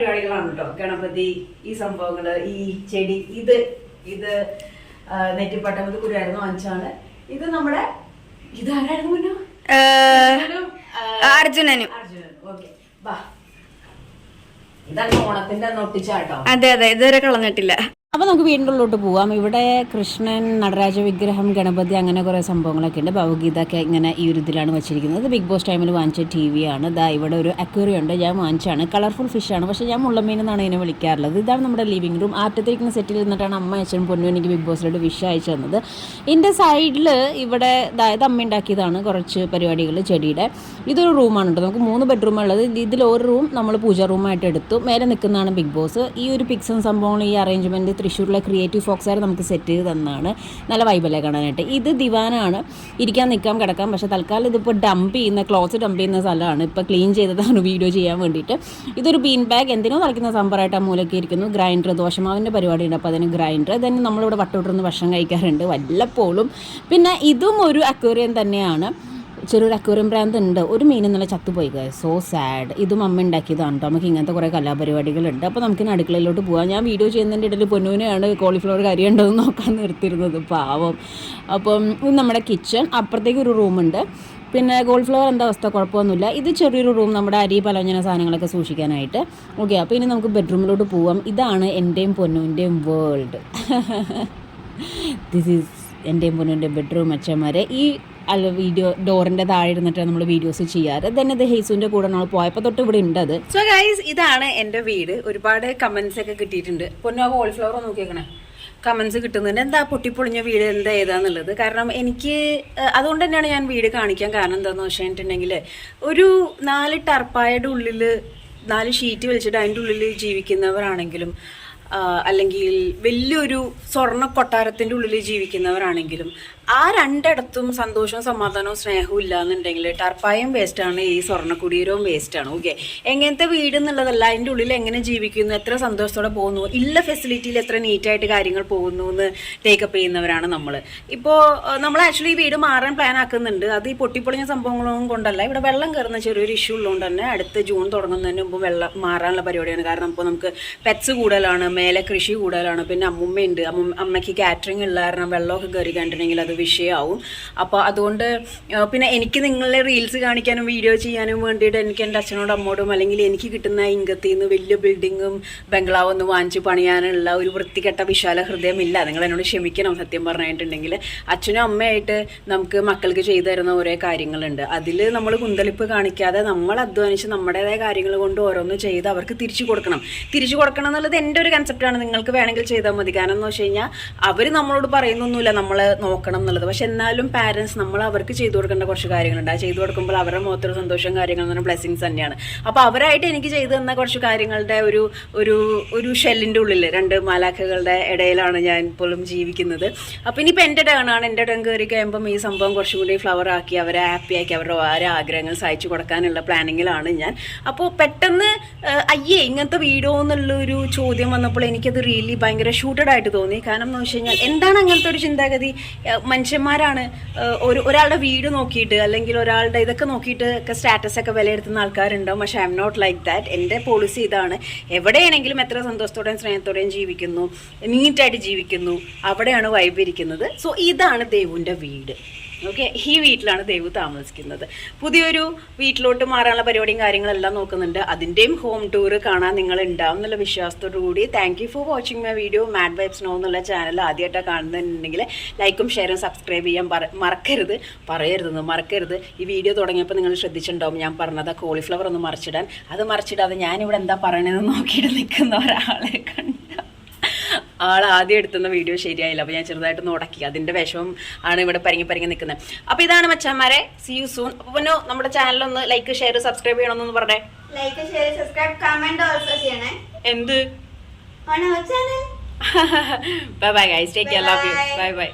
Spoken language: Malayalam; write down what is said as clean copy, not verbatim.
പരിപാടികളാണ് കേട്ടോ. ഗണപതി, ഈ സംഭവങ്ങള്, ഈ ചെടി, ഇത് നെറ്റിപ്പട്ടം കുരുവായിരുന്നു വാങ്ങിച്ചാണ്. ഇത് നമ്മുടെ ഇതാരായിരുന്നു മുന്നോ അർജുനനും. ഓക്കെ, ബാ. ഇതാണ് ഓണത്തിന്റെ ഒട്ടിച്ചാട്ടോ. അതെ അതെ, ഇതുവരെ കളഞ്ഞിട്ടില്ല. അപ്പോൾ നമുക്ക് വീടിൻ്റെ ഉള്ളിലോട്ട് പോവാം. ഇവിടെ കൃഷ്ണൻ, നടരാജ വിഗ്രഹം, ഗണപതി, അങ്ങനെ കുറേ സംഭവങ്ങളൊക്കെ ഉണ്ട്. ഭഗവത്ഗീത ഒക്കെ ഇങ്ങനെ ഈ ഒരു ഇതിലാണ് വെച്ചിരിക്കുന്നത്. ബിഗ് ബോസ് ടൈമിൽ വാങ്ങിച്ച TV ആണ്. ദാ ഇവിടെ ഒരു അക്വേറിയം ഉണ്ട്, ഞാൻ വാങ്ങിച്ചാണ്. കളർഫുൾ ഫിഷാണ്, പക്ഷേ ഞാൻ മുള്ളമീൻ എന്നാണ് ഇതിനെ വിളിക്കാറുള്ളത്. ഇതാണ് നമ്മുടെ ലിവിംഗ് റൂം. ആറ്റത്തിരിക്കുന്ന സെറ്റിൽ നിന്നിട്ടാണ് അമ്മ അച്ഛനും പൊന്നും എനിക്ക് ബിഗ് ബോസിലോട്ട് വിഷ് അയച്ചു തന്നത്. ഇതിൻ്റെ സൈഡിൽ ഇവിടെ അതായത് അമ്മ ഉണ്ടാക്കിയതാണ് കുറച്ച് പരിപാടികൾ ചെടിയുടെ. ഇതൊരു റൂമാണ് കേട്ടോ. നമുക്ക് 3 ബെഡ്റൂമുള്ളത്. ഇതിലൊരു റൂം നമ്മൾ പൂജ റൂമായിട്ട് എടുത്തു. മേലെ നിൽക്കുന്നതാണ് ബിഗ് ബോസ്. ഈ ഒരു പിക്സും സംഭവങ്ങളും ഈ അറേഞ്ച്മെൻറ്റ് തൃശ്ശൂരിലെ ക്രിയേറ്റീവ് ഫോക്സാർ നമുക്ക് സെറ്റ് ചെയ്ത് തന്നതാണ്. നല്ല വൈബല്ലേ കാണാനായിട്ട്. ഇത് ദിവാനാണ്, ഇരിക്കാൻ നിൽക്കാം കിടക്കാം. പക്ഷേ തൽക്കാലം ഇതിപ്പോൾ ക്ലോത്ത് ഡംപ് ചെയ്യുന്ന സ്ഥലമാണ്. ഇപ്പോൾ ക്ലീൻ ചെയ്തതാണ് വീഡിയോ ചെയ്യാൻ വേണ്ടിയിട്ട്. ഇതൊരു ബീൻ ബാഗ്, എന്തിനോ കളിക്കുന്ന സംഭവമായിട്ട് ആ മൂലയ്ക്ക് ഇരിക്കുന്നു. ഗ്രൈൻഡർ, ദോശമാവിൻ്റെ പരിപാടിയുണ്ട്, അപ്പോൾ അതിന് ഗ്രൈൻഡർ. തന്നെ നമ്മളിവിടെ വട്ടോട്ടിരുന്ന് ഭക്ഷണം കഴിക്കാറുണ്ട് വല്ലപ്പോഴും. പിന്നെ ഇതും ഒരു അക്വേറിയം തന്നെയാണ്. ചെറിയൊരു അക്വേറിയം ഭ്രാന്ത് ഉണ്ട്. ഒരു മീൻ ഇന്നലെ ചത്തുപോയി, സോ സാഡ്. ഇതും അമ്മ ഉണ്ടാക്കിയതാണ് കേട്ടോ. നമുക്ക് ഇങ്ങനത്തെ കുറേ കലാപരിപാടികളുണ്ട്. അപ്പോൾ നമുക്കിന്ന് അടുക്കളയിലോട്ട് പോകാം. ഞാൻ വീഡിയോ ചെയ്യുന്നതിൻ്റെ ഇടയിൽ പൊന്നൂനെയാണ് കോളിഫ്ലവർ കറി ഉണ്ടോയെന്ന് നോക്കാൻ നിർത്തിയിരുന്നത്, പാവം. അപ്പം ഇത് നമ്മുടെ കിച്ചൺ. അപ്പുറത്തേക്ക് ഒരു റൂമുണ്ട്. പിന്നെ കോളിഫ്ലവർ എന്താ അവസ്ഥ, കുഴപ്പമൊന്നുമില്ല. ഇത് ചെറിയൊരു റൂം, നമ്മുടെ അരി പലവ്യഞ്ജന സാധനങ്ങളൊക്കെ സൂക്ഷിക്കാനായിട്ട്. ഓക്കെ, അപ്പോൾ ഇനി നമുക്ക് ബെഡ്റൂമിലോട്ട് പോവാം. ഇതാണ് എൻ്റെയും പൊന്നൂൻ്റെയും വേൾഡ്. ദിസ് ഈസ് എൻ്റെയും പൊന്നൂൻ്റെ ബെഡ്റൂം അച്ഛന്മാരെ. ഈ വീഡിയോ ഡോറിൻ്റെ താഴെ ഇരുന്നിട്ട് നമ്മൾ വീഡിയോസ് ചെയ്യാറ്. തന്നെ ഇത് ഹെയ്സുവിൻ്റെ കൂടെ നമ്മൾ പോയപ്പോൾ തൊട്ട് ഇവിടെ ഉണ്ടത്. സോ ഗൈസ്, ഇതാണ് എൻ്റെ വീട്. ഒരുപാട് കമൻസ് ഒക്കെ കിട്ടിയിട്ടുണ്ട്. പൊന്നു ആ കോളിഫ്ലവർ നോക്കിയേക്കണേ, കമൻസ് കിട്ടുന്നുണ്ട്. എന്താ പൊട്ടിപ്പൊളിഞ്ഞ വീട്, എന്താ ഏതാന്നുള്ളത്. കാരണം എനിക്ക് അതുകൊണ്ട് തന്നെയാണ് ഞാൻ വീട് കാണിക്കാൻ കാരണം എന്താണെന്ന് വെച്ചിട്ടുണ്ടെങ്കിൽ, ഒരു 4 ടർപ്പായുടെ ഉള്ളിൽ 4 ഷീറ്റ് വലിച്ചിട്ട് അതിൻ്റെ ഉള്ളിൽ ജീവിക്കുന്നവരാണെങ്കിലും, അല്ലെങ്കിൽ വലിയൊരു സ്വർണ്ണ കൊട്ടാരത്തിൻ്റെ ഉള്ളിൽ ജീവിക്കുന്നവരാണെങ്കിലും, ആ രണ്ടിടത്തും സന്തോഷവും സമാധാനവും സ്നേഹവും ഇല്ല എന്നുണ്ടെങ്കിൽ ടർപ്പായും വേസ്റ്റാണ്, ഈ സ്വർണ്ണക്കുടീരവും വേസ്റ്റാണ്. ഓക്കെ, എങ്ങനത്തെ വീട് എന്നുള്ളതല്ല, അതിൻ്റെ ഉള്ളിൽ എങ്ങനെ ജീവിക്കുന്നു, എത്ര സന്തോഷത്തോടെ പോകുന്നു, ഇല്ല ഫെസിലിറ്റിയിൽ എത്ര നീറ്റായിട്ട് കാര്യങ്ങൾ പോകുന്നു എന്ന് ടേക്കപ്പ് ചെയ്യുന്നവരാണ് നമ്മൾ. ഇപ്പോൾ നമ്മൾ ആക്ച്വലി ഈ വീട് മാറാൻ പ്ലാൻ ആക്കുന്നുണ്ട്. അത് ഈ പൊട്ടിപ്പൊളിഞ്ഞ സംഭവങ്ങളൊന്നും കൊണ്ടല്ല. ഇവിടെ വെള്ളം കയറുന്ന ചെറിയൊരു ഇഷ്യൂ ഉള്ളതുകൊണ്ട് തന്നെ അടുത്ത ജൂൺ തുടങ്ങുന്നതിന് മുമ്പ് വെള്ളം മാറാനുള്ള പരിപാടിയാണ്. കാരണം ഇപ്പോൾ നമുക്ക് പെറ്റ്സ് കൂടുതലാണ്, മേലെ കൃഷി കൂടുതലാണ്, പിന്നെ അമ്മുമ്മയുണ്ട്. അമ്മയ്ക്ക് കാറ്ററിംഗ് ഉള്ള കാരണം വെള്ളമൊക്കെ കയറി കണ്ടിട്ടുണ്ടെങ്കിൽ അത് വിഷയമാവും. അപ്പോൾ അതുകൊണ്ട് പിന്നെ എനിക്ക് നിങ്ങളെ റീൽസ് കാണിക്കാനും വീഡിയോ ചെയ്യാനും വേണ്ടിയിട്ട് എനിക്ക് എൻ്റെ അച്ഛനോടും അമ്മോടും അല്ലെങ്കിൽ എനിക്ക് കിട്ടുന്ന ഇൻകത്തിൽ നിന്ന് വലിയ ബിൽഡിങ്ങും ബംഗ്ലാവൊന്നും വാങ്ങിച്ച് പണിയാനുള്ള ഒരു വൃത്തികെട്ട വിശാല ഹൃദയമില്ല. നിങ്ങൾ എന്നോട് ക്ഷമിക്കണം. സത്യം പറഞ്ഞിട്ടുണ്ടെങ്കിൽ അച്ഛനും അമ്മയായിട്ട് നമുക്ക് മക്കൾക്ക് ചെയ്തു തരുന്ന ഓരോ കാര്യങ്ങളുണ്ട്. അതിൽ നമ്മൾ കുന്തളിപ്പ് കാണിക്കാതെ നമ്മൾ അധ്വാനിച്ച് നമ്മുടേതായ കാര്യങ്ങൾ കൊണ്ട് ഓരോന്ന് ചെയ്ത് അവർക്ക് തിരിച്ചു കൊടുക്കണം എന്നുള്ളത് എൻ്റെ ഒരു കൺസെപ്റ്റാണ്. നിങ്ങൾക്ക് വേണമെങ്കിൽ ചെയ്താൽ മതി. കാരണം എന്ന് വെച്ച് കഴിഞ്ഞാൽ അവർ നമ്മളോട് പറയുന്നൊന്നുമില്ല നമ്മൾ നോക്കണം എന്നുള്ളത്. പക്ഷെ എന്നാലും പാരൻസ് നമ്മൾ അവർക്ക് ചെയ്തു കൊടുക്കേണ്ട കുറച്ച് കാര്യങ്ങളുണ്ട്. ആ ചെയ്തു കൊടുക്കുമ്പോൾ അവരുടെ മുഖത്തൊരു സന്തോഷം കാര്യങ്ങൾ എന്ന് പറഞ്ഞാൽ ബ്ലെസ്സിങ്സ് തന്നെയാണ്. അപ്പോൾ അവരായിട്ട് എനിക്ക് ചെയ്തു തന്ന കുറച്ച് കാര്യങ്ങളുടെ ഒരു ഷെല്ലിൻ്റെ ഉള്ളിൽ 2 മാലാഖകളുടെ ഇടയിലാണ് ഞാൻ ഇപ്പോഴും ജീവിക്കുന്നത്. അപ്പോൾ ഇനിയിപ്പോൾ എൻ്റെ ടേണാണ്. എൻ്റെ ടേൺ കയറി കഴിയുമ്പം ഈ സംഭവം കുറച്ചും കൂടി ഫ്ലവർ ആക്കി അവരെ ഹാപ്പിയാക്കി അവരുടെ ഓരോ ആഗ്രഹങ്ങൾ സഹായിച്ചു കൊടുക്കാനുള്ള പ്ലാനിങ്ങിലാണ് ഞാൻ. അപ്പോൾ പെട്ടെന്ന് ഇങ്ങനത്തെ വീഡിയോ എന്നുള്ളൊരു ചോദ്യം വന്നപ്പോൾ എനിക്കത് റിയലി ഭയങ്കര ഷൂട്ടഡ് ആയിട്ട് തോന്നി. കാരണം എന്ന് വെച്ച് കഴിഞ്ഞാൽ എന്താണ് അങ്ങനത്തെ ഒരു ചിന്താഗതി? മനുഷ്യന്മാരാണ്. ഒരാളുടെ വീട് നോക്കിയിട്ട് അല്ലെങ്കിൽ ഒരാളുടെ ഇതൊക്കെ നോക്കിയിട്ട് ഒക്കെ സ്റ്റാറ്റസ് ഒക്കെ വിലയിരുത്തുന്ന ആൾക്കാരുണ്ടാവും. പക്ഷേ I'm not like that. എൻ്റെ പോളിസി ഇതാണ്. എവിടെയാണെങ്കിലും എത്ര സന്തോഷത്തോടെയും സ്നേഹത്തോടെയും ജീവിക്കുന്നു, നീറ്റായിട്ട് ജീവിക്കുന്നു, അവിടെയാണ് വൈബ് ഇരിക്കുന്നത്. സോ ഇതാണ് ദേവുവിൻ്റെ വീട്. ഓക്കെ, ഈ വീട്ടിലാണ് ദേവു താമസിക്കുന്നത്. പുതിയൊരു വീട്ടിലോട്ട് മാറാനുള്ള പരിപാടിയും കാര്യങ്ങളെല്ലാം നോക്കുന്നുണ്ട്. അതിൻ്റെയും ഹോം ടൂർ കാണാൻ നിങ്ങൾ ഉണ്ടാവും എന്നുള്ള വിശ്വാസത്തോടു കൂടി thank you for watching my video. Mad vibes no എന്നുള്ള ചാനൽ ആദ്യമായിട്ടാണ് കാണുന്നുണ്ടെങ്കിൽ ലൈക്കും ഷെയറും സബ്സ്ക്രൈബ് ചെയ്യാൻ മറക്കരുത്. ഈ വീഡിയോ തുടങ്ങിയപ്പോൾ നിങ്ങൾ ശ്രദ്ധിച്ചിട്ടുണ്ടാവും ഞാൻ പറഞ്ഞത് കോളിഫ്ലവർ ഒന്ന് മറിച്ചിടാതെ ഞാനിവിടെ എന്താ പറയണതെന്ന് നോക്കിയിട്ട് നിൽക്കുന്ന ഒരാളെ കണ്ട ആദ്യം എടുത്തുന്ന വീഡിയോ ശരിയായില്ല. അപ്പോൾ ഞാൻ ചെറുതായിട്ടൊന്ന് ഉടക്കി. അതിൻ്റെ വിഷമം ആണ് ഇവിടെ പരിങ്ങി നിൽക്കുന്നത്. അപ്പോൾ ഇതാണ് മച്ചാന്മാരെ. See you soon. അപ്പോൾ നമ്മുടെ ചാനലൊന്ന് ലൈക്ക് ഷെയർ സബ്സ്ക്രൈബ് ചെയ്യണമെന്നൊന്ന് പറഞ്ഞേ. Like share subscribe comment also ചെയ്യണേ. എന്ത്? Channel. Bye bye guys, take care, love you, bye bye.